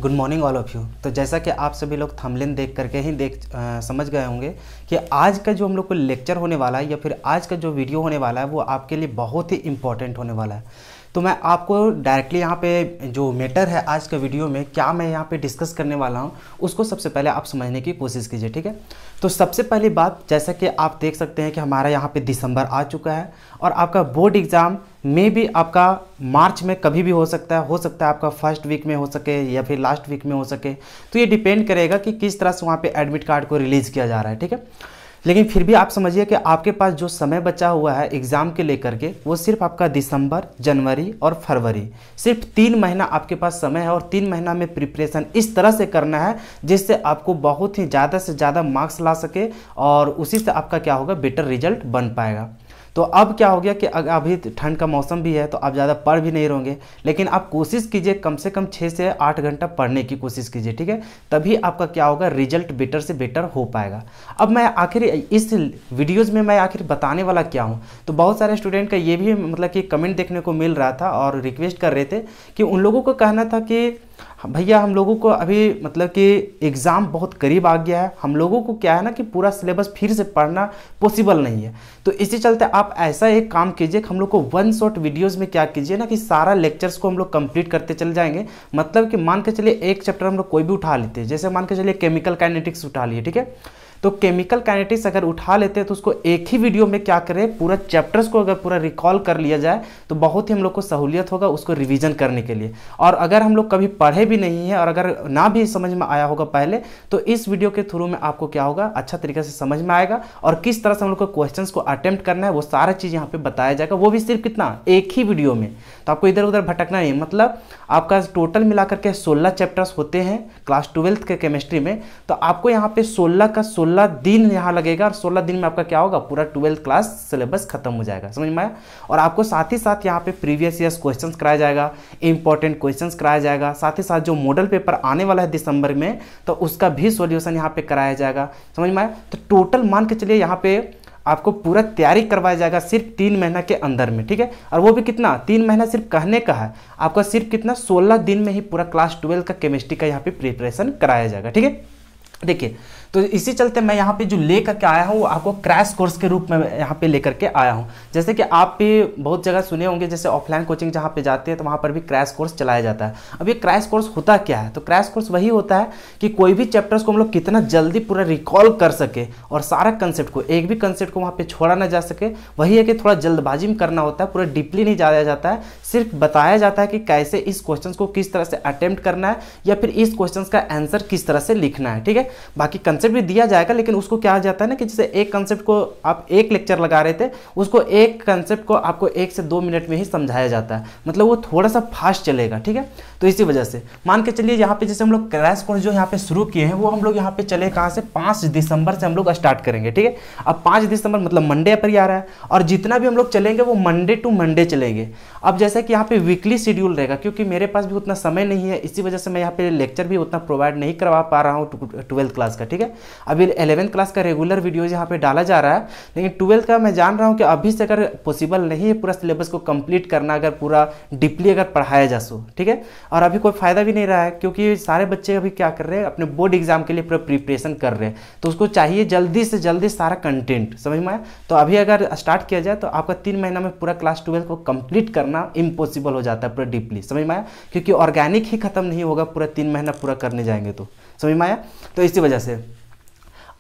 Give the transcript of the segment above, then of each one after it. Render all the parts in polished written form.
Good morning all of you. तो जैसा कि आप सभी लोग थंबनेल देख करके ही समझ गए होंगे कि आज का जो हम लोग को लेक्चर होने वाला है या फिर आज का जो वीडियो होने वाला है वो आपके लिए बहुत ही इम्पोर्टेंट होने वाला है। तो मैं आपको डायरेक्टली यहाँ पे जो मैटर है आज का वीडियो में क्या मैं यहाँ पे डिस्कस करने वाला हूँ उसको सबसे पहले आप समझने की कोशिश कीजिए, ठीक है। तो सबसे पहली बात, जैसा कि आप देख सकते हैं कि हमारा यहाँ पे दिसंबर आ चुका है और आपका बोर्ड एग्ज़ाम में भी आपका मार्च में कभी भी हो सकता है आपका फर्स्ट वीक में हो सके या फिर लास्ट वीक में हो सके। तो ये डिपेंड करेगा कि किस तरह से वहाँ पे एडमिट कार्ड को रिलीज़ किया जा रहा है, ठीक है। लेकिन फिर भी आप समझिए कि आपके पास जो समय बचा हुआ है एग्ज़ाम के लेकर के वो सिर्फ आपका दिसंबर, जनवरी और फरवरी, सिर्फ 3 महीना आपके पास समय है और 3 महीना में प्रिपरेशन इस तरह से करना है जिससे आपको बहुत ही ज़्यादा से ज़्यादा मार्क्स ला सके और उसी से आपका क्या होगा, बेटर रिजल्ट बन पाएगा। तो अब क्या हो गया कि अभी ठंड का मौसम भी है तो आप ज़्यादा पढ़ भी नहीं रहोगे, लेकिन आप कोशिश कीजिए कम से कम 6 से 8 घंटा पढ़ने की कोशिश कीजिए, ठीक है। तभी आपका क्या होगा, रिजल्ट बेटर से बेटर हो पाएगा। अब मैं आखिर इस वीडियोज़ में मैं आखिर बताने वाला क्या हूँ, तो बहुत सारे स्टूडेंट का ये भी मतलब कि कमेंट देखने को मिल रहा था और रिक्वेस्ट कर रहे थे कि उन लोगों को कहना था कि भैया हम लोगों को अभी मतलब कि एग्ज़ाम बहुत करीब आ गया है, हम लोगों को क्या है ना कि पूरा सिलेबस फिर से पढ़ना पॉसिबल नहीं है। तो इसी चलते आप ऐसा एक काम कीजिए कि हम लोग को वन शॉट वीडियोस में क्या कीजिए ना कि सारा लेक्चर्स को हम लोग कंप्लीट करते चले जाएंगे। मतलब कि मान के चलिए एक चैप्टर हम लोग कोई भी उठा लेते हैं, जैसे मान के चलिए केमिकल काइनेटिक्स उठा लिए, ठीक है। तो केमिकल काइनेटिक्स अगर उठा लेते हैं तो उसको एक ही वीडियो में क्या करें, पूरा चैप्टर्स को अगर पूरा रिकॉल कर लिया जाए तो बहुत ही हम लोग को सहूलियत होगा उसको रिवीजन करने के लिए। और अगर हम लोग कभी पढ़े भी नहीं है और अगर ना भी समझ में आया होगा पहले, तो इस वीडियो के थ्रू में आपको क्या होगा, अच्छा तरीके से समझ में आएगा और किस तरह से हम लोग को क्वेश्चंस को अटेम्प्ट करना है वो सारा चीज़ यहाँ पे बताया जाएगा, वो भी सिर्फ कितना, एक ही वीडियो में। तो आपको इधर उधर भटकना नहीं। मतलब आपका टोटल मिलाकर के 16 चैप्टर्स होते हैं क्लास 12th के केमिस्ट्री में, तो आपको यहाँ पे 16 का 16 दिन यहाँ लगेगा और 16 दिन में आपका क्या होगा, पूरा 12th क्लास सिलेबस खत्म हो जाएगा, समझ में आया। और आपको साथ ही साथ यहाँ पे प्रीवियस ईयर्स क्वेश्चंस कराया जाएगा, इंपॉर्टेंट क्वेश्चंस कराया जाएगा, साथ ही साथ जो मॉडल पेपर आने वाला है दिसंबर में तो उसका भी सॉल्यूशन यहाँ पे कराया जाएगा, समझ में आया। तो टोटल मान के चलिए यहाँ पे आपको पूरा तैयारी करवाया जाएगा सिर्फ 3 महीना के अंदर में, ठीक है। और वो भी कितना, 3 महीना सिर्फ कहने का है, आपका सिर्फ कितना, 16 दिन में ही पूरा क्लास 12 का केमिस्ट्री का यहाँ पे प्रिपरेशन कराया जाएगा, ठीक है। देखिए, तो इसी चलते मैं यहाँ पे जो ले करके आया हूँ वो आपको क्रैश कोर्स के रूप में यहाँ पे लेकर के आया हूँ। जैसे कि आप भी बहुत जगह सुने होंगे, जैसे ऑफलाइन कोचिंग जहाँ पे जाते हैं तो वहाँ पर भी क्रैश कोर्स चलाया जाता है। अब ये क्रैश कोर्स होता क्या है, तो क्रैश कोर्स वही होता है कि कोई भी चैप्टर्स को हम लोग कितना जल्दी पूरा रिकॉल कर सके और सारा कंसेप्ट को, एक भी कंसेप्ट को वहाँ पर छोड़ा ना जा सके। वही है कि थोड़ा जल्दबाजी में करना होता है, पूरा डीपली नहीं जाया जाता है, सिर्फ बताया जाता है कि कैसे इस क्वेश्चन को किस तरह से अटेम्प्ट करना है या फिर इस क्वेश्चन का आंसर किस तरह से लिखना है, ठीक है। बाकी कंसेप्ट भी दिया जाएगा, लेकिन उसको क्या जाता है ना कि जैसे एक कंसेप्ट को आप एक लेक्चर लगा रहे थे, उसको एक कंसेप्ट को आपको 1 से 2 मिनट में ही समझाया जाता है, मतलब वो थोड़ा सा फास्ट चलेगा, ठीक है। तो इसी वजह से मान के चलिए यहाँ पे जैसे हम लोग क्रैश कोर्स जो यहाँ पे शुरू किए हैं वो हम लोग यहाँ पे चले कहाँ से, 5 दिसंबर से हम लोग स्टार्ट करेंगे, ठीक है। अब 5 दिसंबर मतलब मंडे पर ही आ रहा है और जितना भी हम लोग चलेंगे वो मंडे टू मंडे चलेंगे। अब जैसे कि यहाँ पे वीकली शेड्यूल रहेगा, क्योंकि मेरे पास भी उतना समय नहीं है, इसी वजह से मैं यहाँ पे लेक्चर भी उतना प्रोवाइड नहीं करवा पा रहा हूँ 12th क्लास का, ठीक है। अभी 11th क्लास का रेगुलर वीडियोज यहाँ पे डाला जा रहा है, लेकिन 12th का मैं जान रहा हूँ कि अभी से अगर पॉसिबल नहीं है पूरा सिलेबस को कंप्लीट करना, अगर पूरा डीपली अगर पढ़ाया जा सो, ठीक है। और अभी कोई फायदा भी नहीं रहा है, क्योंकि सारे बच्चे अभी क्या कर रहे हैं, अपने बोर्ड एग्जाम के लिए पूरा प्रिपरेशन कर रहे हैं, तो उसको चाहिए जल्दी से जल्दी सारा कंटेंट, समझ में आया। तो अभी अगर स्टार्ट किया जाए तो आपका 3 महीना में पूरा क्लास 12 को कंप्लीट करना इम्पॉसिबल हो जाता है पूरा डीपली, समझ में आया, क्योंकि ऑर्गेनिक ही खत्म नहीं होगा पूरा 3 महीना पूरा करने जाएंगे तो, समझ में आया। तो इसी वजह से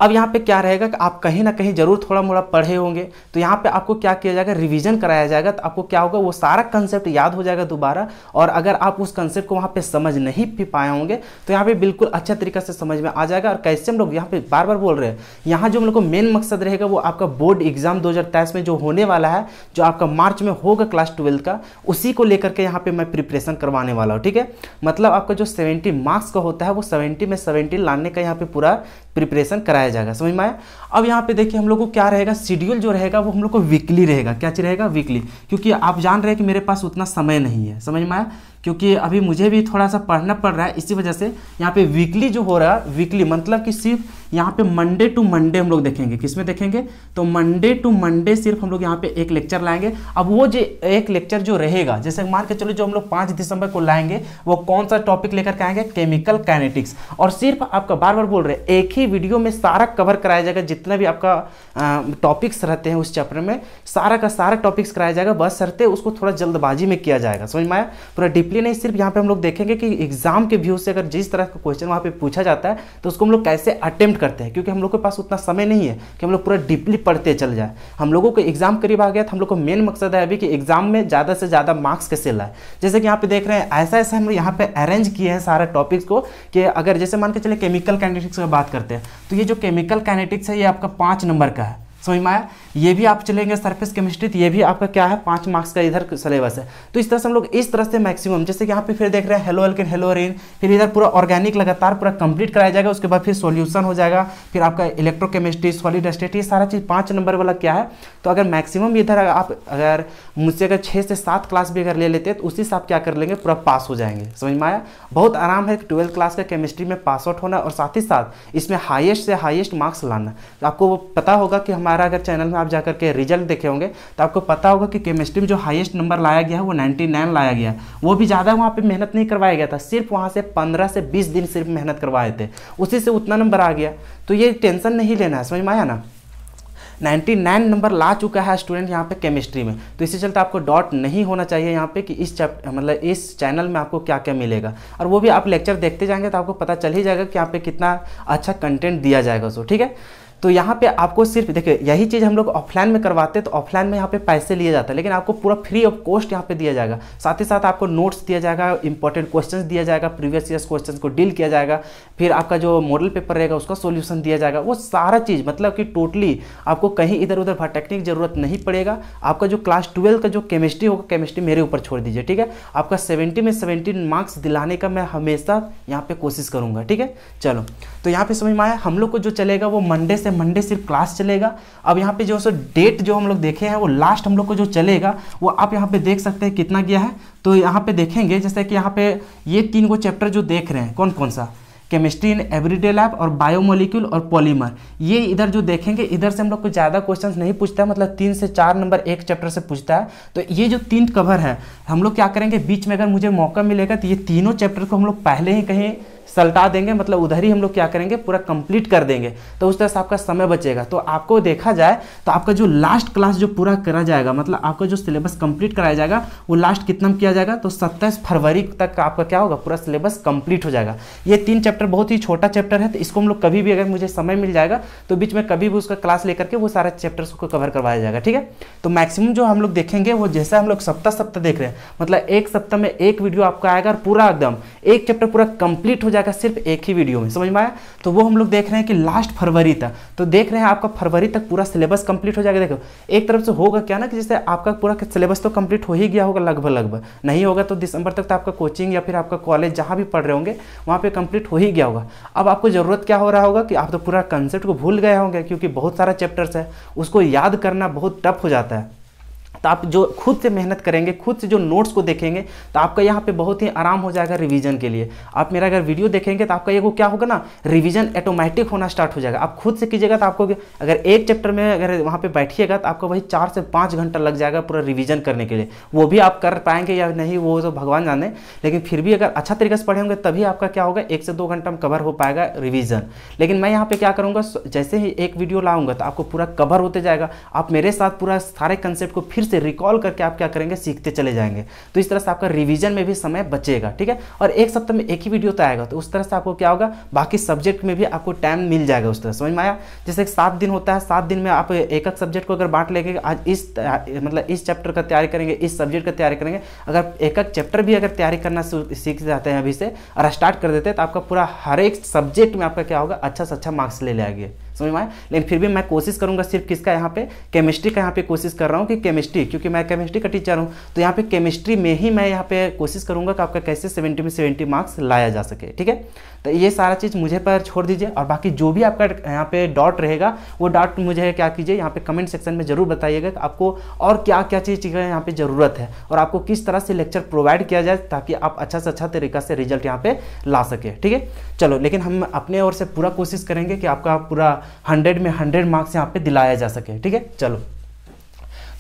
अब यहाँ पे क्या रहेगा कि आप कहीं ना कहीं जरूर थोड़ा मोड़ा पढ़े होंगे, तो यहाँ पे आपको क्या किया जाएगा, रिवीजन कराया जाएगा, तो आपको क्या होगा, वो सारा कंसेप्ट याद हो जाएगा दोबारा। और अगर आप उस कंसेप्ट को वहाँ पे समझ नहीं भी पाए होंगे तो यहाँ पे बिल्कुल अच्छा तरीके से समझ में आ जाएगा। और कैसे हम लोग यहाँ पे बार बार बोल रहे हैं, यहाँ जो हम लोग को मेन मकसद रहेगा वो आपका बोर्ड एग्जाम 2023 में जो होने वाला है, जो आपका मार्च में होगा क्लास 12 का, उसी को लेकर के यहाँ पे मैं प्रिपरेशन करवाने वाला हूँ, ठीक है। मतलब आपका जो 70 मार्क्स का होता है वो 70 में 70 लाने का यहाँ पे पूरा प्रिपरेशन कराया जाएगा, समझ में आया। अब यहाँ पे देखिए हम लोग को क्या रहेगा, शेड्यूल जो रहेगा वो हम लोग को वीकली रहेगा। क्या चीज रहेगा, वीकली, क्योंकि आप जान रहे हैं कि मेरे पास उतना समय नहीं है, समझ में आया, क्योंकि अभी मुझे भी थोड़ा सा पढ़ना पड़ रहा है, इसी वजह से यहाँ पे वीकली जो हो रहा है, वीकली मतलब कि सिर्फ यहाँ पे मंडे टू मंडे हम लोग देखेंगे। किसमें देखेंगे? तो मंडे टू मंडे सिर्फ हम लोग यहाँ पे एक लेक्चर लाएंगे। अब वो जो एक लेक्चर जो रहेगा, जैसे मान के चलो जो हम लोग 5 दिसंबर को लाएंगे, वो कौन सा टॉपिक लेकर के आएंगे? Chemical kinetics. और सिर्फ आपका बार बार बोल रहे हैं, एक ही वीडियो में सारा कवर कराया जाएगा, जितना भी आपका टॉपिक्स रहते हैं उस चैप्टर में सारा का सारा टॉपिक्स कराया जाएगा। बस शर्ते उसको थोड़ा जल्दबाजी में किया जाएगा, समझ में आया? पूरा डीपली नहीं, सिर्फ यहाँ पे हम लोग देखेंगे कि एग्जाम के व्यू से अगर जिस तरह का क्वेश्चन वहाँ पे पूछा जाता है तो उसको हम लोग कैसे अटेम्प्ट करते हैं, क्योंकि हम लोग के पास उतना समय नहीं है कि हम लोग पूरा डीपली पढ़ते चल जाए। हम लोगों को एग्जाम करीब आ गया, तो हम लोग को मेन मकसद है अभी कि एग्जाम में ज़्यादा से ज़्यादा मार्क्स कैसे लाए। जैसे कि यहाँ पे देख रहे हैं, ऐसा ऐसा हम लोग यहाँ पे अरेंज किए हैं सारा टॉपिक्स को, कि अगर जैसे मान के चले केमिकल काइनेटिक्स की बात करते हैं, तो ये जो केमिकल काइनेटिक्स है ये आपका 5 नंबर का है, समझ में आया? ये भी आप चलेंगे सरफेस केमिस्ट्री, तो ये भी आपका क्या है? 5 मार्क्स का इधर सिलेबस है। तो इस तरह से हम लोग इस तरह से मैक्सिमम, जैसे कि यहाँ पे फिर देख रहे हैं हेलो एल्केन, हेलो अरीन, फिर इधर पूरा ऑर्गेनिक लगातार पूरा कंप्लीट कराया जाएगा। उसके बाद फिर सॉल्यूशन हो जाएगा, फिर आपका इलेक्ट्रोकेमिस्ट्री, सॉलिड स्टेट, ये सारा चीज़ 5 नंबर वाला क्या है। तो अगर मैक्सिमम इधर आप अगर मुझसे अगर 6 से 7 क्लास भी अगर ले लेते हैं तो उसी से आप क्या कर लेंगे? पूरा पास हो जाएंगे, समझ में आया? बहुत आराम है 12th क्लास का केमिस्ट्री में पास आउट होना, और साथ ही साथ इसमें हाईएस्ट से हाईएस्ट मार्क्स लाना। तो आपको पता होगा कि हमारा अगर चैनल में आप जाकर के रिजल्ट देखे होंगे तो आपको पता होगा कि केमिस्ट्री में जो हाईएस्ट नंबर लाया गया है वो 99 लाया गया है। वो भी ज़्यादा वहाँ पे मेहनत नहीं करवाया गया था, सिर्फ वहाँ से 15 से 20 दिन सिर्फ मेहनत करवाए थे, उसी से उतना नंबर आ गया। तो ये टेंशन नहीं लेना है, समझ में आया ना? 99 नंबर ला चुका है स्टूडेंट यहाँ पे केमिस्ट्री में, तो इसी चलते आपको डाउट नहीं होना चाहिए यहाँ पे कि इस मतलब इस चैनल में आपको क्या क्या मिलेगा। और वो भी आप लेक्चर देखते जाएंगे तो आपको पता चल ही जाएगा कि यहाँ पे कितना अच्छा कंटेंट दिया जाएगा उसको, ठीक है? तो यहाँ पे आपको सिर्फ देखिए, यही चीज़ हम लोग ऑफलाइन में करवाते हैं, तो ऑफलाइन में यहाँ पे पैसे लिए जाते हैं, लेकिन आपको पूरा फ्री ऑफ कॉस्ट यहाँ पे दिया जाएगा। साथ ही साथ आपको नोट्स दिया जाएगा, इंपॉर्टेंट क्वेश्चंस दिया जाएगा, प्रीवियस ईयर्स क्वेश्चंस को डील किया जाएगा, फिर आपका जो मॉडल पेपर रहेगा उसका सॉल्यूशन दिया जाएगा। वो सारा चीज़ मतलब कि टोटली आपको कहीं इधर उधर भटकने की जरूरत नहीं पड़ेगा। आपका जो क्लास 12 का जो केमिस्ट्री होगा, केमिस्ट्री मेरे ऊपर छोड़ दीजिए, ठीक है? आपका 70 में 70 मार्क्स दिलाने का मैं हमेशा यहाँ पे कोशिश करूँगा, ठीक है? चलो, तो यहाँ पे समझ में आया? हम लोग को जो चलेगा वो मंडे से मंडे सिर्फ क्लास चलेगा। अब यहाँ पे जो सो डेट जो हम लोग देखे हैं वो लास्ट हम लोग को जो चलेगा वो आप यहाँ पे देख सकते हैं कितना गया है। तो यहाँ पे देखेंगे जैसे कि यहाँ पे ये 3 गो चैप्टर जो देख रहे हैं, कौन कौन सा? केमिस्ट्री इन एवरीडे लैब और बायोमोलिक्यूल और पॉलीमर। ये इधर जो देखेंगे इधर से हम लोग को ज़्यादा क्वेश्चंस नहीं पूछता है, मतलब 3 से 4 नंबर एक चैप्टर से पूछता है। तो ये जो 3 कवर है हम लोग क्या करेंगे, बीच में अगर मुझे मौका मिलेगा तो ये तीनों चैप्टर को हम लोग पहले ही कहीं सलटा देंगे, मतलब उधर ही हम लोग क्या करेंगे, पूरा कंप्लीट कर देंगे। तो उस तरह से आपका समय बचेगा। तो आपको देखा जाए तो आपका जो लास्ट क्लास जो पूरा करा जाएगा, मतलब आपका जो सिलेबस कंप्लीट कराया जाएगा वो लास्ट कितना में किया जाएगा, तो 27 फरवरी तक आपका क्या होगा, पूरा सिलेबस कंप्लीट हो जाएगा। ये 3 चैप्टर बहुत ही छोटा चैप्टर है, तो इसको हम लोग कभी भी अगर मुझे समय मिल जाएगा तो बीच में कभी भी उसका क्लास लेकर के वो सारे चैप्टर्स को कवर करवाया जाएगा, ठीक है? तो मैक्सिमम जो हम लोग देखेंगे वो जैसा हम लोग सप्ताह देख रहे हैं, मतलब एक सप्ताह में एक वीडियो आपका आएगा और पूरा एकदम एक चैप्टर पूरा कंप्लीट हो जाएगा सिर्फ एक ही वीडियो में, समझ में आया? तो वो हम लोग देख रहे हैं कि लास्ट फरवरी तक, तो देख रहे हैं आपका फरवरी तक पूरा सिलेबस कंप्लीट हो जाएगा। देखो एक तरफ से होगा क्या ना कि जैसे आपका पूरा सिलेबस तो कंप्लीट हो ही गया होगा लगभग, नहीं होगा तो दिसंबर तक तो आपका कोचिंग या फिर आपका कॉलेज जहाँ भी पढ़ रहे होंगे वहाँ पे कंप्लीट हो ही गया होगा। अब आपको ज़रूरत क्या हो रहा होगा कि आप तो पूरा कंसेप्ट को भूल गए होंगे, क्योंकि बहुत सारा चैप्टर्स है, उसको याद करना बहुत टफ हो जाता है। तो आप जो खुद से मेहनत करेंगे, खुद से जो नोट्स को देखेंगे, तो आपका यहाँ पे बहुत ही आराम हो जाएगा रिवीजन के लिए। आप मेरा अगर वीडियो देखेंगे तो आपका ये वो क्या होगा ना, रिवीजन ऑटोमेटिक होना स्टार्ट हो जाएगा। आप खुद से कीजिएगा तो आपको अगर एक चैप्टर में अगर वहाँ पे बैठिएगा तो आपको वही 4 से 5 घंटा लग जाएगा पूरा रिवीजन करने के लिए। वो भी आप कर पाएंगे या नहीं वो तो भगवान जाने, लेकिन फिर भी अगर अच्छा तरीके से पढ़े होंगे तभी आपका क्या होगा, 1 से 2 घंटा में कवर हो पाएगा रिवीजन। लेकिन मैं यहाँ पे क्या करूँगा, जैसे ही एक वीडियो लाऊंगा तो आपको पूरा कवर होते जाएगा। आप मेरे साथ पूरा सारे कंसेप्ट को फिर से रिकॉल करके आप क्या करेंगे, सीखते चले जाएंगे। तो इस तरह से आपका रिवीजन में भी समय बचेगा, ठीक है? और एक सप्ताह में एक ही वीडियो तो आएगा, तो उस तरह से आपको क्या होगा, बाकी सब्जेक्ट में भी आपको टाइम मिल जाएगा उस तरह, समझ में आया? जैसे 7 दिन होता है, 7 दिन में आप एक सब्जेक्ट को अगर बांट लेंगे, आज इस मतलब इस चैप्टर का तैयारी करेंगे, इस सब्जेक्ट का तैयारी करेंगे, अगर एक चैप्टर भी अगर तैयारी करना सीख जाते हैं अभी से और स्टार्ट कर देते हैं तो आपका पूरा हर एक सब्जेक्ट में आपका क्या होगा, अच्छा से अच्छा मार्क्स ले आएंगे, समझ में आया। लेकिन फिर भी मैं कोशिश करूँगा सिर्फ किसका, यहाँ पे केमिस्ट्री का यहाँ पे कोशिश कर रहा हूँ कि केमिस्ट्री, क्योंकि मैं केमिस्ट्री का टीचर हूँ, तो यहाँ पे केमिस्ट्री में ही मैं यहाँ पे कोशिश करूँगा कि आपका कैसे 70 में 70 मार्क्स लाया जा सके, ठीक है। तो ये सारा चीज़ मुझे पर छोड़ दीजिए, और बाकी जो भी आपका यहाँ पे डाउट रहेगा वो डाउट मुझे क्या कीजिए, यहाँ पे कमेंट सेक्शन में जरूर बताइएगा कि आपको और क्या क्या चीज़ की यहाँ पे ज़रूरत है और आपको किस तरह से लेक्चर प्रोवाइड किया जाए ताकि आप अच्छा से अच्छा तरीका से रिजल्ट यहाँ पे ला सके, ठीक है। चलो, लेकिन हम अपने ओर से पूरा कोशिश करेंगे कि आपका पूरा 100 में 100 मार्क्स यहाँ पे दिलाया जा सके, ठीक है। चलो,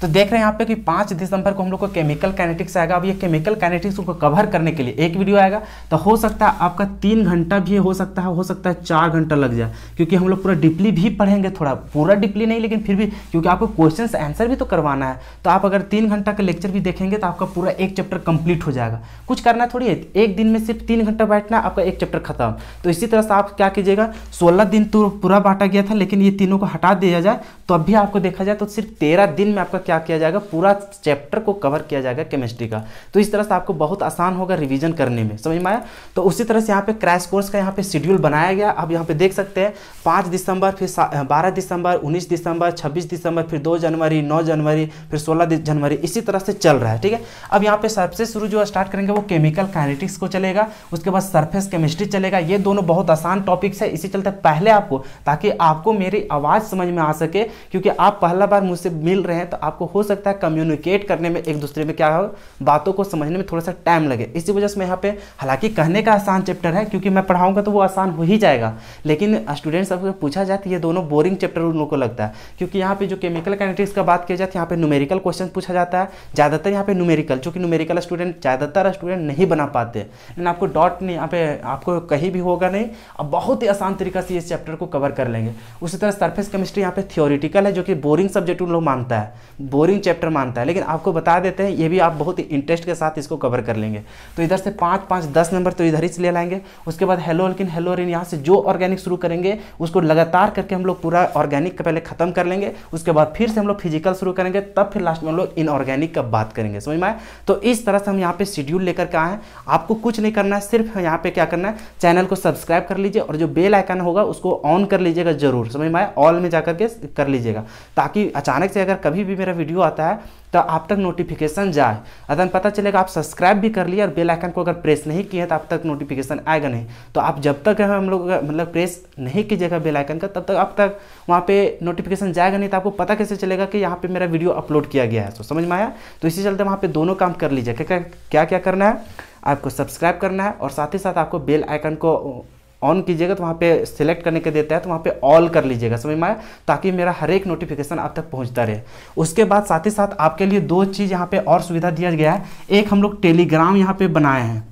तो देख रहे हैं यहाँ पे कि 5 दिसंबर को हम लोग को केमिकल काइनेटिक्स आएगा। अब ये केमिकल काइनेटिक्स को कवर करने के लिए एक वीडियो आएगा, तो हो सकता है आपका 3 घंटा भी हो सकता है 4 घंटा लग जाए, क्योंकि हम लोग पूरा डीपली भी पढ़ेंगे, थोड़ा पूरा डीपली नहीं लेकिन फिर भी, क्योंकि आपको क्वेश्चन आंसर भी तो करवाना है। तो आप अगर 3 घंटा का लेक्चर भी देखेंगे तो आपका पूरा एक चैप्टर कंप्लीट हो जाएगा। कुछ करना थोड़ी है, एक दिन में सिर्फ 3 घंटा बैठना, आपका एक चैप्टर खत्म। तो इसी तरह से आप क्या कीजिएगा, 16 दिन तो पूरा बांटा गया था, लेकिन ये तीनों को हटा दिया जाए तो अभी आपको देखा जाए तो सिर्फ 13 दिन में आपका क्या किया जाएगा, पूरा चैप्टर को कवर किया जाएगा केमिस्ट्री का। तो इस तरह से आपको बहुत आसान होगा रिवीजन करने में, समझ में आया। तो उसी तरह से यहाँ पे क्रैश कोर्स का यहाँ पे शेड्यूल बनाया गया। अब यहाँ पे देख सकते हैं 5 दिसंबर, फिर 12 दिसंबर, 19 दिसंबर, 26 दिसंबर, फिर 2 जनवरी, 9 जनवरी, फिर 16 जनवरी, इसी तरह से चल रहा है, ठीक है। अब यहाँ पे सबसे शुरू जो स्टार्ट करेंगे वो केमिकल काइनेटिक्स को चलेगा, उसके बाद सरफेस केमिस्ट्री चलेगा। ये दोनों बहुत आसान टॉपिक्स है, इसी चलते पहले आपको, ताकि आपको मेरी आवाज़ समझ में आ सके, क्योंकि आप पहला बार मुझसे मिल रहे हैं तो आपको हो सकता है कम्युनिकेट करने में, एक दूसरे में क्या हो, बातों को समझने में थोड़ा सा टाइम लगे। इसी वजह से मैं यहाँ पे, हालांकि कहने का आसान चैप्टर है क्योंकि मैं पढ़ाऊंगा तो वो आसान हो ही जाएगा, लेकिन स्टूडेंट्स सबको पूछा जाए तो ये दोनों बोरिंग चैप्टर उन लोगों को लगता है, क्योंकि यहाँ पे जो केमिकल काइनेटिक्स का बात किया जाए यहाँ पे न्यूमेरिकल क्वेश्चन पूछा जाता है ज़्यादातर यहाँ पे न्यूमेरिकल, चूँकि न्यूमेरिकल ज़्यादातर स्टूडेंट नहीं बना पाते, लेकिन आपको डॉट नहीं यहाँ पे आपको कहीं भी होगा नहीं। अब बहुत ही आसान तरीका से इस चैप्टर को कवर कर लेंगे। उसी तरह सरफेस केमिस्ट्री यहाँ पे थियोरिटिकल है, जो कि बोरिंग सब्जेक्ट उन लोग मानता है, बोरिंग चैप्टर मानता है, लेकिन आपको बता देते हैं ये भी आप बहुत ही इंटरेस्ट के साथ इसको कवर कर लेंगे। तो इधर से 5, 10 नंबर तो इधर ही से ले लाएंगे। उसके बाद हेलोल्किन, हेलोरिन, यहाँ से जो ऑर्गेनिक शुरू करेंगे उसको लगातार करके हम लोग पूरा ऑर्गेनिक का पहले खत्म कर लेंगे, उसके बाद फिर से हम लोग फिजिकल शुरू करेंगे, तब फिर लास्ट में हम लोग इनऑर्गेनिक का बात करेंगे, समझ में आए। तो इस तरह से हम यहाँ पे शेड्यूल लेकर के आए हैं। आपको कुछ नहीं करना है, सिर्फ यहाँ पे क्या करना है, चैनल को सब्सक्राइब कर लीजिए और जो बेल आइकन होगा उसको ऑन कर लीजिएगा जरूर, समझ में आए, ऑल में जाकर के कर लीजिएगा, ताकि अचानक से अगर कभी भी मेरा वीडियो आता है तो आप तक नोटिफिकेशन जाए, अदन पता चलेगा आप सब्सक्राइब भी कर लिए और बेल आइकन को अगर प्रेस नहीं किए तो आप तक नोटिफिकेशन आएगा नहीं। तो आप जब तक हम लोग मतलब प्रेस नहीं कीजिएगा बेल आइकन का, तब तक आप तक वहाँ पे नोटिफिकेशन जाएगा नहीं, तो आपको पता कैसे चलेगा कि यहाँ पे मेरा वीडियो अपलोड किया गया है। तो समझ में आया। तो इसी चलते वहाँ पे दोनों काम कर लीजिए। क्या क्या करना है, आपको सब्सक्राइब करना है और साथ ही साथ आपको बेल आइकन को ऑन कीजिएगा, तो वहाँ पे सिलेक्ट करने के देता है तो वहाँ पे ऑल कर लीजिएगा, समझ में आया, ताकि मेरा हर एक नोटिफिकेशन आप तक पहुँचता रहे। उसके बाद साथ ही साथ आपके लिए 2 चीज़ यहाँ पे और सुविधा दिया गया है। एक हम लोग टेलीग्राम यहाँ पे बनाए हैं,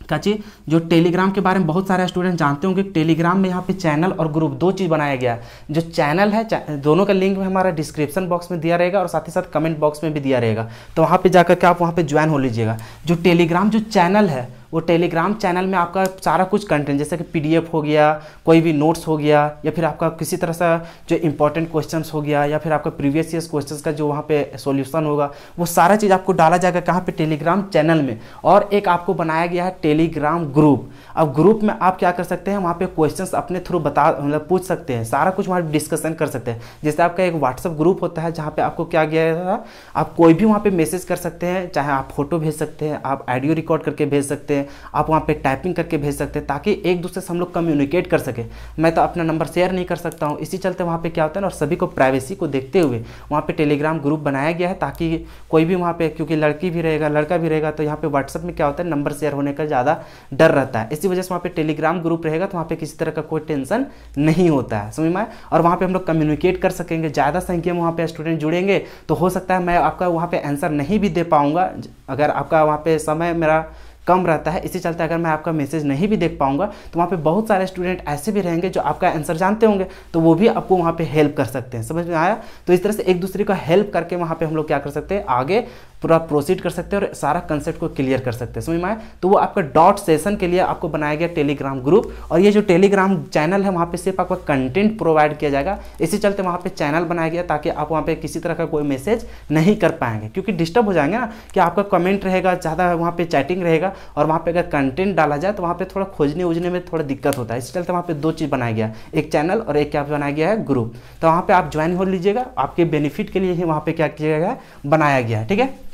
काची जो टेलीग्राम के बारे में बहुत सारे स्टूडेंट जानते होंगे। टेलीग्राम में यहाँ पे चैनल और ग्रुप 2 चीज़ बनाया गया है। जो चैनल है दोनों का लिंक में हमारा डिस्क्रिप्शन बॉक्स में दिया रहेगा और साथ ही साथ कमेंट बॉक्स में भी दिया रहेगा, तो वहाँ पे जाकर के आप वहाँ पे ज्वाइन हो लीजिएगा। जो टेलीग्राम जो चैनल है, वो टेलीग्राम चैनल में आपका सारा कुछ कंटेंट, जैसे कि PDF हो गया, कोई भी नोट्स हो गया, या फिर आपका किसी तरह से जो इंपॉर्टेंट क्वेश्चंस हो गया, या फिर आपका प्रीवियस ईयर्स क्वेश्चंस का जो वहाँ पे सॉल्यूशन होगा, वो सारा चीज़ आपको डाला जाएगा कहाँ पे, टेलीग्राम चैनल में। और एक आपको बनाया गया है टेलीग्राम ग्रुप। अब ग्रुप में आप क्या कर सकते हैं, वहाँ पे क्वेश्चंस अपने थ्रू मतलब पूछ सकते हैं, सारा कुछ वहाँ डिस्कशन कर सकते हैं। जैसे आपका एक व्हाट्सअप ग्रुप होता है जहाँ पे आपको क्या गया था, आप कोई भी वहाँ पे मैसेज कर सकते हैं, चाहे आप फोटो भेज सकते हैं, आप ऑडियो रिकॉर्ड करके भेज सकते हैं, आप वहाँ पे टाइपिंग करके भेज सकते हैं, ताकि एक दूसरे से हम लोग कम्युनिकेट कर सके। मैं तो अपना नंबर शेयर नहीं कर सकता हूँ, इसी चलते वहाँ पे क्या होता है ना, और सभी को प्राइवेसी को देखते हुए वहाँ पे टेलीग्राम ग्रुप बनाया गया है, ताकि कोई भी वहाँ पे, क्योंकि लड़की भी रहेगा लड़का भी रहेगा, तो यहाँ पे व्हाट्सअप में क्या होता है, नंबर शेयर होने का ज़्यादा डर रहता है। इसी वजह से वहाँ पे टेलीग्राम ग्रुप रहेगा, तो वहाँ पे किसी तरह का कोई टेंशन नहीं होता है, समझ में आए। और वहाँ पे हम लोग कम्युनिकेट कर सकेंगे। ज़्यादा संख्या में वहाँ पे स्टूडेंट जुड़ेंगे तो हो सकता है मैं आपका वहाँ पे आंसर नहीं भी दे पाऊँगा, अगर आपका वहाँ पे समय मेरा कम रहता है। इसी चलते अगर मैं आपका मैसेज नहीं भी देख पाऊंगा तो वहाँ पे बहुत सारे स्टूडेंट ऐसे भी रहेंगे जो आपका आंसर जानते होंगे, तो वो भी आपको वहाँ पे हेल्प कर सकते हैं, समझ में आया। तो इस तरह से एक दूसरे को हेल्प करके वहाँ पे हम लोग क्या कर सकते हैं, आगे पूरा प्रोसीड कर सकते हैं और सारा कंसेप्ट को क्लियर कर सकते हैं, समझ में आया। तो वो आपका डॉट सेशन के लिए आपको बनाया गया टेलीग्राम ग्रुप, और ये जो टेलीग्राम चैनल है वहाँ पे सिर्फ आपका कंटेंट प्रोवाइड किया जाएगा। इसी चलते वहाँ पे चैनल बनाया गया ताकि आप वहाँ पे किसी तरह का कोई मैसेज नहीं कर पाएंगे, क्योंकि डिस्टर्ब हो जाएंगे ना कि आपका कमेंट रहेगा ज़्यादा, वहाँ पे चैटिंग रहेगा, और वहाँ पे अगर कंटेंट डाला जाए तो वहाँ पे थोड़ा खोजने उजने में थोड़ा दिक्कत होता है। इसी चलते वहाँ पे दो चीज़ बनाया गया, एक चैनल और एक क्या बनाया गया है, ग्रुप। तो वहाँ पे आप ज्वाइन हो लीजिएगा, आपके बेनिफिट के लिए ही वहाँ पे क्या किया गया है, बनाया गया है, ठीक है।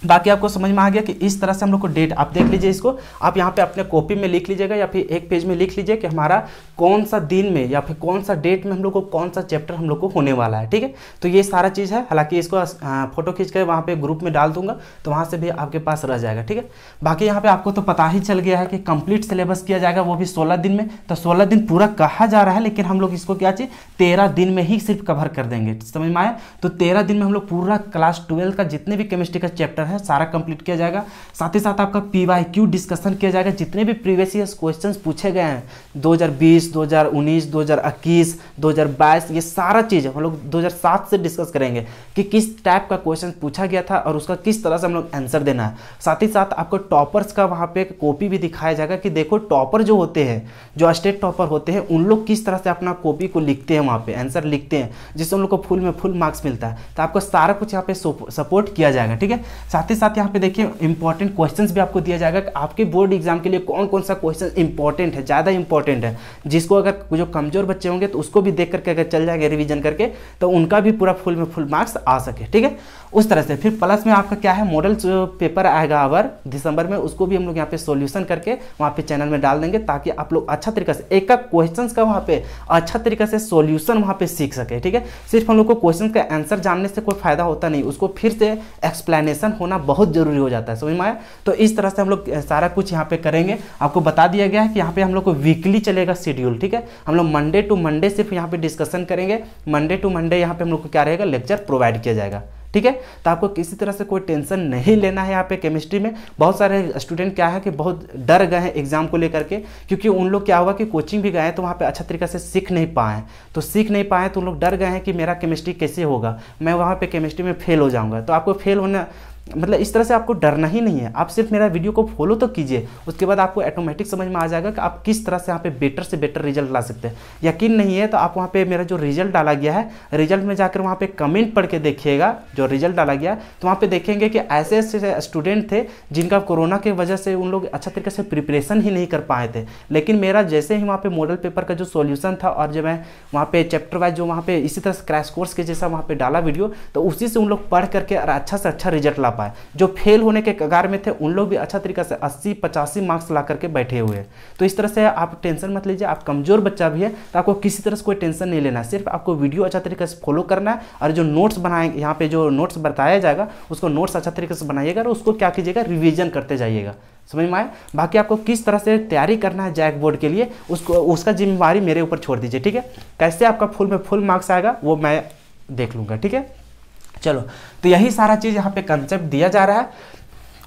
बाकी आपको समझ में आ गया कि इस तरह से हम लोग को डेट, आप देख लीजिए इसको, आप यहाँ पे अपने कॉपी में लिख लीजिएगा या फिर एक पेज में लिख लीजिए कि हमारा कौन सा दिन में या फिर कौन सा डेट में हम लोग को कौन सा चैप्टर हम लोग को होने वाला है, ठीक है। तो ये सारा चीज़ है, हालांकि इसको फोटो खींच कर वहाँ पे ग्रुप में डाल दूंगा तो वहाँ से भी आपके पास रह जाएगा, ठीक है। बाकी यहाँ पे आपको तो पता ही चल गया है कि कंप्लीट सिलेबस किया जाएगा, वो भी 16 दिन में। तो 16 दिन पूरा कहा जा रहा है, लेकिन हम लोग इसको क्या चाहिए, 13 दिन में ही सिर्फ कवर कर देंगे, समझ में आया। तो 13 दिन में हम लोग पूरा क्लास 12 का जितने भी केमिस्ट्री का चैप्टर है सारा कंप्लीट किया जाएगा। साथ ही साथ आपका PYQ डिस्कशन किया जाएगा, जितने भी प्रीवियस ईयर क्वेश्चंस पूछे गए हैं 2020, 2019, 2021, 2022, ये सारा चीज़ हम लोग 2007 से डिस्कस करेंगे कि किस टाइप का क्वेश्चन पूछा गया था और उसका किस तरह से हम लोग आंसर देना है। साथ ही साथ आपको टॉपर्स का वहाँ पे कॉपी भी दिखाया जाएगा कि देखो टॉपर जो होते हैं, जो स्टेट टॉपर होते हैं, उन लोग किस तरह से अपना कॉपी को लिखते हैं, वहाँ पे आंसर लिखते हैं, जिससे उन लोग को फुल में फुल मार्क्स मिलता है। तो आपको सारा कुछ यहाँ पे सपोर्ट किया जाएगा, ठीक है। साथ ही साथ यहाँ पे देखिए इंपॉर्टेंट क्वेश्चंस भी आपको दिया जाएगा कि आपके बोर्ड एग्जाम के लिए कौन कौन सा क्वेश्चन इंपॉर्टेंट है, ज़्यादा इंपॉर्टेंट है, जिसको अगर जो कमजोर बच्चे होंगे तो उसको भी देख करके अगर चल जाएंगे रिवीजन करके तो उनका भी पूरा फुल में फुल मार्क्स आ सके, ठीक है। उस तरह से फिर प्लस में आपका क्या है, मॉडल जो पेपर आएगा अगर दिसंबर में, उसको भी हम लोग यहाँ पे सॉल्यूशन करके वहाँ पे चैनल में डाल देंगे, ताकि आप लोग अच्छा तरीके से एक क्वेश्चन का वहाँ पे अच्छा तरीके से सॉल्यूशन वहाँ पे सीख सके, ठीक है। सिर्फ हम लोग को क्वेश्चन का आंसर जानने से कोई फायदा होता नहीं, उसको फिर से एक्सप्लेनेशन होना बहुत जरूरी हो जाता है, समझ में आया। तो इस तरह से हम लोग सारा कुछ यहाँ पे करेंगे। आपको बता दिया गया है कि यहाँ पे हम लोग को वीकली चलेगा शेड्यूल, ठीक है। हम लोग मंडे टू मंडे सिर्फ यहाँ पे डिस्कशन करेंगे, मंडे टू मंडे यहाँ पे हम लोग को क्या रहेगा, लेक्चर प्रोवाइड किया जाएगा, ठीक है। तो आपको किसी तरह से कोई टेंशन नहीं लेना है। यहाँ पे केमिस्ट्री में बहुत सारे स्टूडेंट क्या है कि बहुत डर गए हैं एग्जाम को लेकर के, क्योंकि उन लोग क्या हुआ कि कोचिंग भी गए तो वहाँ पे अच्छा तरीके से सीख नहीं पाए, तो उन लोग डर गए हैं कि मेरा केमिस्ट्री कैसे होगा, मैं वहाँ पे केमिस्ट्री में फेल हो जाऊँगा। तो आपको फेल होना मतलब इस तरह से आपको डरना ही नहीं है, आप सिर्फ मेरा वीडियो को फॉलो तो कीजिए, उसके बाद आपको ऑटोमेटिक समझ में आ जाएगा कि आप किस तरह से यहाँ पे बेटर से बेटर रिजल्ट ला सकते हैं। यकीन नहीं है तो आप वहाँ पे मेरा जो रिजल्ट डाला गया है, रिजल्ट में जाकर वहाँ पे कमेंट पढ़ के देखिएगा, जो रिजल्ट डाला गया तो वहाँ पे देखेंगे कि ऐसे ऐसे स्टूडेंट थे जिनका कोरोना की वजह से उन लोग अच्छा तरीके से प्रिपरेशन ही नहीं कर पाए थे, लेकिन मेरा जैसे ही वहाँ पे मॉडल पेपर का जो सॉल्यूशन था और जब मैं वहाँ पे चैप्टर वाइज जो वहाँ पे इसी तरह से क्रैश कोर्स के जैसा वहाँ पे डाला वीडियो, तो उसी से उन लोग पढ़ करके और अच्छा से अच्छा रिजल्ट ला पाए। जो फेल होने के कगार में थे उन लोग भी अच्छा तरीके से 80-85 मार्क्स ला करके बैठे हुए हैं। तो इस तरह से आप टेंशन मत लीजिए, आप कमजोर बच्चा भी है तो आपको किसी तरह से कोई टेंशन नहीं लेना है, सिर्फ आपको वीडियो अच्छा तरीके से फॉलो करना है, और जो नोट्स बनाएंगे यहाँ पे जो नोट्स बताया जाएगा उसको नोट्स अच्छा तरीके से बनाइएगा और उसको क्या कीजिएगा, रिविजन करते जाइएगा, समझ में आए। बाकी आपको किस तरह से तैयारी करना है जैक बोर्ड के लिए, उसका जिम्मेवारी मेरे ऊपर छोड़ दीजिए, ठीक है। कैसे आपका फुल में फुल मार्क्स आएगा वो मैं देख लूँगा, ठीक है। चलो, तो यही सारा चीज़ यहाँ पे कंसेप्ट दिया जा रहा है,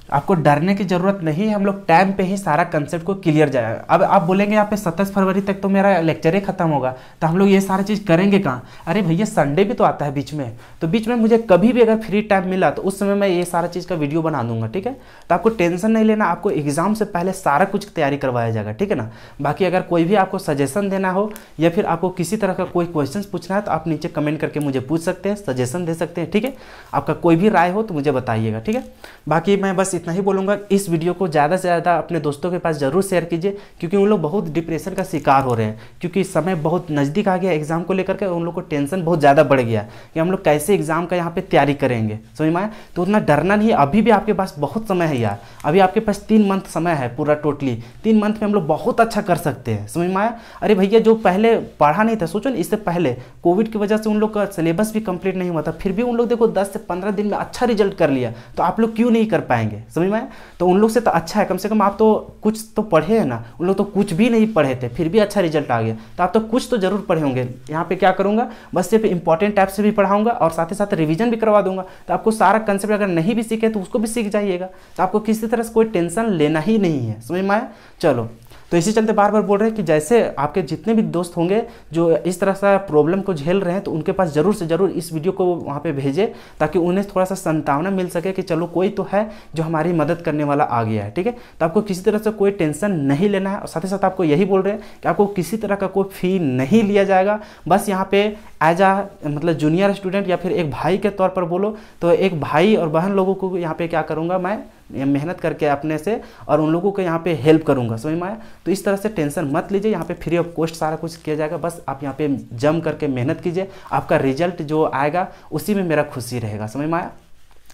आपको डरने की जरूरत नहीं है, हम लोग टाइम पे ही सारा कंसेप्ट को क्लियर जाएगा। अब आप बोलेंगे यहाँ पे 27 फरवरी तक तो मेरा लेक्चर ही खत्म होगा, तो हम लोग ये सारा चीज़ करेंगे कहाँ। अरे भैया संडे भी तो आता है बीच में, तो बीच में मुझे कभी भी अगर फ्री टाइम मिला तो उस समय मैं ये सारा चीज़ का वीडियो बना दूंगा, ठीक है। तो आपको टेंशन नहीं लेना, आपको एग्जाम से पहले सारा कुछ तैयारी करवाया जाएगा, ठीक है ना। बाकी अगर कोई भी आपको सजेशन देना हो या फिर आपको किसी तरह का कोई क्वेश्चन पूछना है तो आप नीचे कमेंट करके मुझे पूछ सकते हैं, सजेशन दे सकते हैं, ठीक है। आपका कोई भी राय हो तो मुझे बताइएगा, ठीक है। बाकी मैं बस इतना ही बोलूँगा, इस वीडियो को ज़्यादा से ज़्यादा अपने दोस्तों के पास जरूर शेयर कीजिए, क्योंकि उन लोग बहुत डिप्रेशन का शिकार हो रहे हैं, क्योंकि समय बहुत नज़दीक आ गया एग्जाम को लेकर के, उन लोग को टेंशन बहुत ज़्यादा बढ़ गया कि हम लोग कैसे एग्जाम का यहाँ पे तैयारी करेंगे, समझ में आया। तो उतना डरना नहीं है, अभी भी आपके पास बहुत समय है यार, अभी आपके पास 3 मंथ समय है पूरा, टोटली 3 मंथ में हम लोग बहुत अच्छा कर सकते हैं, समझ में आया। अरे भैया जो पहले पढ़ा नहीं था, सोचो इससे पहले कोविड की वजह से उन लोग का सिलेबस भी कंप्लीट नहीं हुआ था, फिर भी उन लोग देखो 10 से 15 दिन में अच्छा रिजल्ट कर लिया, तो आप लोग क्यों नहीं कर पाएंगे, समझ में आया। तो उन लोग से तो अच्छा है, कम से कम आप तो कुछ तो पढ़े हैं ना, उन लोग तो कुछ भी नहीं पढ़े थे फिर भी अच्छा रिजल्ट आ गया, तो आप तो कुछ तो जरूर पढ़े होंगे। यहाँ पे क्या करूँगा, बस सिर्फ इंपॉर्टेंट टाइप से भी पढ़ाऊंगा और साथ ही साथ रिवीजन भी करवा दूंगा, तो आपको सारा कंसेप्ट अगर नहीं भी सीखे तो उसको भी सीख जाइएगा, तो आपको किसी तरह से कोई टेंशन लेना ही नहीं है, समझ में आया। चलो, तो इसी चलते बार बार बोल रहे हैं कि जैसे आपके जितने भी दोस्त होंगे जो इस तरह से प्रॉब्लम को झेल रहे हैं, तो उनके पास ज़रूर से ज़रूर इस वीडियो को वहाँ पे भेजें, ताकि उन्हें थोड़ा सा सांत्वना मिल सके कि चलो कोई तो है जो हमारी मदद करने वाला आ गया है। ठीक है, तो आपको किसी तरह से कोई टेंशन नहीं लेना है, और साथ ही साथ आपको यही बोल रहे हैं कि आपको किसी तरह का कोई फ़ी नहीं लिया जाएगा। बस यहाँ पे एज आ मतलब जूनियर स्टूडेंट या फिर एक भाई के तौर पर बोलो तो एक भाई और बहन लोगों को यहाँ पे क्या करूँगा, मैं मेहनत करके अपने से और उन लोगों को यहाँ पे हेल्प करूँगा, समझ में आया। तो इस तरह से टेंशन मत लीजिए, यहाँ पे फ्री ऑफ कॉस्ट सारा कुछ किया जाएगा। बस आप यहाँ पे जम करके मेहनत कीजिए, आपका रिजल्ट जो आएगा उसी में मेरा खुशी रहेगा, समझ में आया।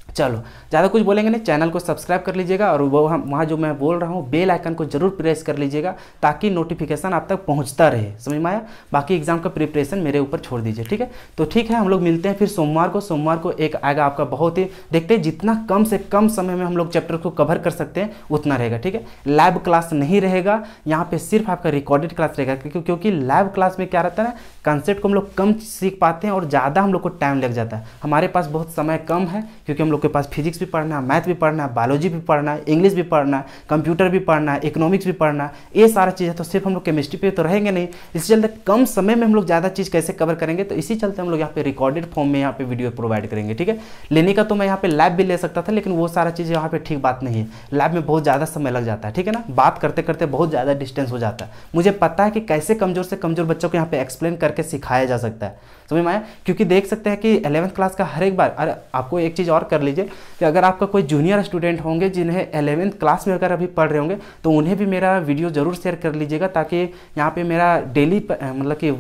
चलो ज़्यादा कुछ बोलेंगे नहीं, चैनल को सब्सक्राइब कर लीजिएगा, और वो वहाँ जो मैं बोल रहा हूँ बेल आइकन को जरूर प्रेस कर लीजिएगा, ताकि नोटिफिकेशन आप तक पहुँचता रहे, समझ में आया। बाकी एग्जाम का प्रिपरेशन मेरे ऊपर छोड़ दीजिए, ठीक है। तो ठीक है, हम लोग मिलते हैं फिर सोमवार को एक आएगा आपका बहुत ही, देखते हैं जितना कम से कम समय में हम लोग चैप्टर को कवर कर सकते हैं उतना रहेगा, ठीक है। लैब क्लास नहीं रहेगा यहाँ पे, सिर्फ आपका रिकॉर्डेड क्लास रहेगा, क्योंकि लैब क्लास में क्या रहता है ना, कंसेप्ट को हम लोग कम सीख पाते हैं और ज़्यादा हम लोग को टाइम लग जाता है। हमारे पास बहुत समय कम है, क्योंकि हम लोग के पास फिजिक्स भी पढ़ना है, मैथ भी पढ़ना है, बायोलॉजी भी पढ़ना है, इंग्लिश भी पढ़ना है, कंप्यूटर भी पढ़ना है, इकोनॉमिक्स भी पढ़ना है, ये सारा चीज़ है। तो सिर्फ हम लोग केमिस्ट्री पे तो रहेंगे नहीं, इसी चलते कम समय में हम लोग ज़्यादा चीज़ कैसे कवर करेंगे, तो इसी चलते हम लोग यहाँ पे रिकॉर्डेड फॉर्म में यहाँ पे वीडियो प्रोवाइड करेंगे, ठीक है। लेने का तो मैं यहाँ पे लैब भी ले सकता था, लेकिन वो सारा चीज़ यहाँ पे ठीक बात नहीं है, लैब में बहुत ज़्यादा समय लग जाता है, ठीक है ना। बात करते करते बहुत ज़्यादा डिस्टेंस हो जाता है। मुझे पता है कि कैसे कमज़ोर से कमज़ोर बच्चों को यहाँ पे एक्सप्लेन करके सिखाया जा सकता है, समझ में आया। क्योंकि देख सकते हैं कि 11th क्लास का हर एक बार, अरे आपको एक चीज़ और कर लीजिए कि अगर आपका कोई जूनियर स्टूडेंट होंगे जिन्हें 11th क्लास में अगर अभी पढ़ रहे होंगे, तो उन्हें भी मेरा वीडियो ज़रूर शेयर कर लीजिएगा, ताकि यहाँ पे मेरा डेली मतलब कि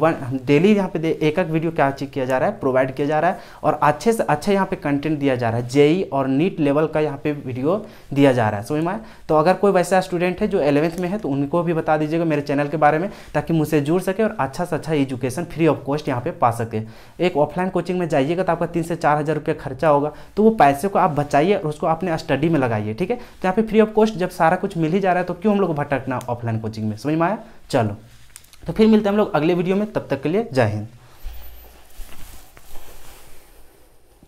डेली यहाँ पे एक वीडियो क्या किया जा रहा है, प्रोवाइड किया जा रहा है, और अच्छे से अच्छा यहाँ पे कंटेंट दिया जा रहा है। जेई और नीट लेवल का यहाँ पे वीडियो दिया जा रहा है, समझ में आया। तो अगर कोई वैसा स्टूडेंट है जो 11th में है, तो उनको भी बता दीजिएगा मेरे चैनल के बारे में, ताकि मुझसे जुड़ सके और अच्छा से अच्छा एजुकेशन फ्री ऑफ कॉस्ट यहाँ पे पा सके। एक ऑफलाइन कोचिंग में जाइएगा तो आपका 3 से 4 हज़ार रुपये खर्चा होगा, तो वो पैसे को आप बचाइए और उसको अपने स्टडी में लगाइए, ठीक है। तो यहाँ पे फ्री ऑफ कॉस्ट जब सारा कुछ मिल ही जा रहा है, तो क्यों हम लोग भटकना ऑफलाइन कोचिंग में, समझ में आया। चलो तो फिर मिलते हैं हम लोग अगले वीडियो में, तब तक के लिए जय हिंद।